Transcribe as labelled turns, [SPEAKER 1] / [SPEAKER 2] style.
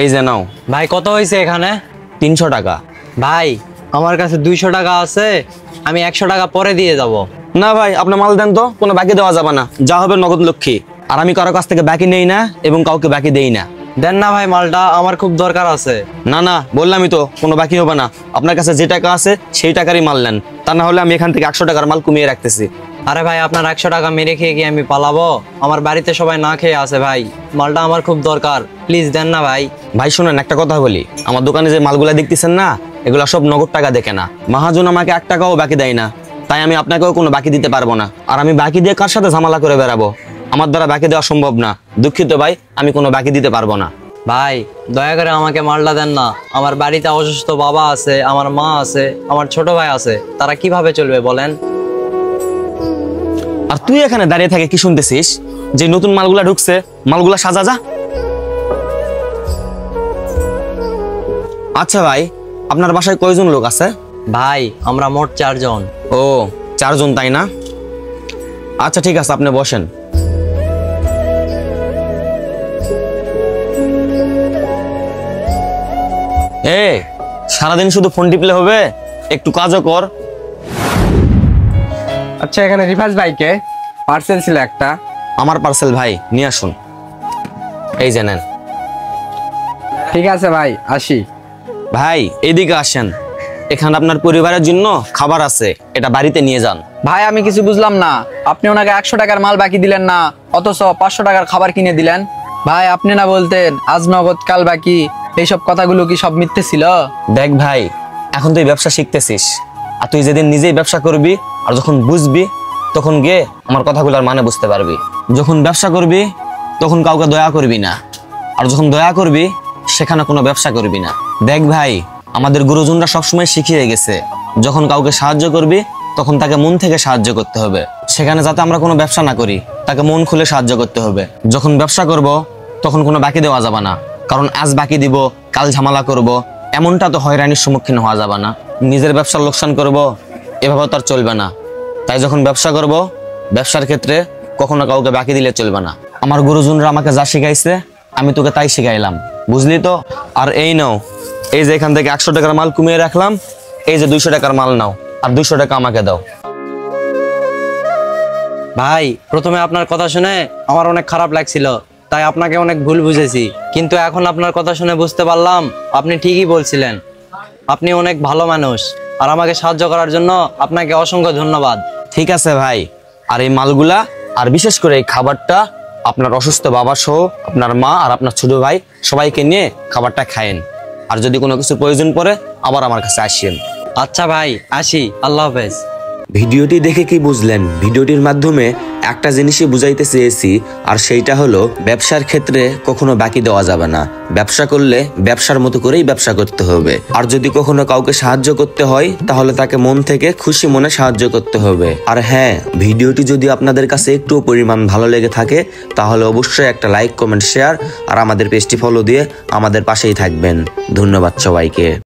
[SPEAKER 1] এই যে নাও।
[SPEAKER 2] ভাই কত হয়েছে এখানে?
[SPEAKER 1] 300 টাকা।
[SPEAKER 2] ভাই আমার কাছে 200 টাকা আছে, আমি 100 টাকা পরে দিয়ে যাব।
[SPEAKER 1] না ভাই, আপনার মাল দেন তো, কোনো বাকি দেওয়া যাবে না, যা হবে নগদ লক্ষ্মী। আর আমি কারো কাছ থেকে বাকি নেই না এবং কাউকে বাকি দেই না।
[SPEAKER 2] দেন না ভাই, মালটা আমার খুব দরকার আছে।
[SPEAKER 1] না না, বললামই তো কোনো বাকি হবে না। আপনার কাছে যে টাকা আছে সেই টাকারই মাল নেন, তা না হলে আমি এখান থেকে 100 টাকার মাল কমিয়ে রাখতেছি।
[SPEAKER 2] আরে ভাই, আপনার 100 টাকা মেরে খেয়ে কি আমি পালাবো? আমার বাড়িতে সবাই না খেয়ে আছে ভাই, মালটা আমার খুব দরকার, প্লিজ দেন না ভাই।
[SPEAKER 1] ভাই শুনেন, একটা কথা বলি, আমার দোকানে যে মালগুলা দেখতেছেন না, এগুলা সব নগদ টাকা দেখে না। মহাজন আমাকে 1 টাকাও বাকি দেয় না, তাই আমি আপনাকেও কোনো বাকি দিতে পারবো না। আর আমি বাকি দিয়ে কার সাথে ঝামেলা করে বেড়াবো? আমার দ্বারা বাকি দেওয়া সম্ভব না। দুঃখিত ভাই, আমি কোনো বাকি দিতে পারবো না।
[SPEAKER 2] ভাই দয়া করে আমাকে মালটা দেন না, আমার বাড়িতে অসুস্থ বাবা আছে, আমার মা আছে, আমার ছোট ভাই আছে, তারা কিভাবে চলবে বলেন?
[SPEAKER 1] আর তুই এখানে দাঁড়িয়ে থাকে কি শুনতেছিস? যে নতুন মালগুলা ঢুকছে, মালগুলা সাজা যা। আচ্ছা ভাই, আপনার বাসায় কয়জন লোক আছে?
[SPEAKER 2] ভাই আমরা মোট 4 জন।
[SPEAKER 1] ও 4 জন, তাই না? আচ্ছা ঠিক আছে, আপনি বসেন। সারাদিন শুধু ফোন টিপলে হবে? একটু কাজও কর।
[SPEAKER 3] আচ্ছা, এখানে রিফাজ ভাইকে পার্সেল ছিল একটা।
[SPEAKER 1] আমার পার্সেল ভাই, নিয়ে আসুন। এই যে নেন।
[SPEAKER 3] ঠিক আছে ভাই, আসি।
[SPEAKER 1] ভাই এইদিকে আসেন, এখানে আপনার পরিবারের জন্য খাবার আছে, এটা বাড়িতে নিয়ে যান।
[SPEAKER 3] ভাই আমি কিছু বুঝলাম না, আপনি ওনাকে 100 টাকার মাল বাকি দিলেন না, অথচ 500 টাকার খাবার কিনে দিলেন। ভাই আপনি না বলতেন আজ নগদ কাল বাকি, এইসব কথাগুলো কি সব মিথ্যে ছিল?
[SPEAKER 1] দেখ ভাই, এখন তুই ব্যবসা শিখতেছিস, আর তুই যেদিন নিজেই ব্যবসা করবি আর যখন বুঝবি, তখন গিয়ে আমার কথাগুলোর মানে বুঝতে পারবি। যখন ব্যবসা করবি তখন কাউকে দয়া করবি না, আর যখন দয়া করবি সেখানে কোনো ব্যবসা করবি না। দেখ ভাই, আমাদের গুরুজনরা সবসময় শিখিয়ে গেছে, যখন কাউকে সাহায্য করবি তখন তাকে মন থেকে সাহায্য করতে হবে। সেখানে যাতে আমরা কোনো ব্যবসা না করি, তাকে মন খুলে সাহায্য করতে হবে। যখন ব্যবসা করব তখন কোনো বাকি দেওয়া যাবে না, কারণ আজ বাকি দিব কাল ঝামেলা করব, এমনটা তো হয়রানির সম্মুখীন হওয়া যাবে না। নিজের ব্যবসার লোকসান করব, এভাবে তো আর চলবে না। তাই যখন ব্যবসা করব, ব্যবসার ক্ষেত্রে কখনো কাউকে বাকি দিলে চলবে না। আমার গুরুজনরা আমাকে যা শিখাইছে আমি তোকে তাই শিখাইলাম, বুঝলি তো? আর এই নাও, এই যে এখান থেকে 100 টাকার মাল কমিয়ে রাখলাম, এই যে 200 টাকার মাল নাও, আর 200 টাকা আমাকে দাও।
[SPEAKER 2] ভাই প্রথমে আপনার কথা শুনে আমার অনেক খারাপ লাগছিল, তাই আপনাকে অনেক ভুল বুঝেছি, কিন্তু এখন আপনার কথা শুনে বুঝতে পারলাম আপনি ঠিকই বলছিলেন। আপনি অনেক ভালো মানুষ, আর আমাকে সাহায্য করার জন্য আপনাকে অসংখ্য ধন্যবাদ।
[SPEAKER 1] ঠিক আছে ভাই, আর এই মালগুলা আর বিশেষ করে এই খাবারটা আপনার অসুস্থ বাবা সহ আপনার মা আর আপনার ছোট ভাই সবাইকে নিয়ে খাবারটা খায়েন। আর যদি কোনো কিছু প্রয়োজন পড়ে আবার আমার কাছে আসেন।
[SPEAKER 2] আচ্ছা ভাই, আসি, আল্লাহ হাফেজ।
[SPEAKER 4] ভিডিওটি দেখে কি বুঝলেন? ভিডিওটির মাধ্যমে একটা জিনিসই বুঝাইতে চেয়েছি, আর সেইটা হলো ব্যবসার ক্ষেত্রে কখনো বাকি দেওয়া যাবে না। ব্যবসা করলে ব্যবসার মতো করেই ব্যবসা করতে হবে। আর যদি কখনো কাউকে সাহায্য করতে হয় তাহলে তাকে মন থেকে খুশি মনে সাহায্য করতে হবে। আর হ্যাঁ, ভিডিওটি যদি আপনাদের কাছে একটু পরিমাণ ভালো লেগে থাকে তাহলে অবশ্যই একটা লাইক, কমেন্ট, শেয়ার আর আমাদের পেজটি ফলো দিয়ে আমাদের পাশেই থাকবেন। ধন্যবাদ সবাইকে।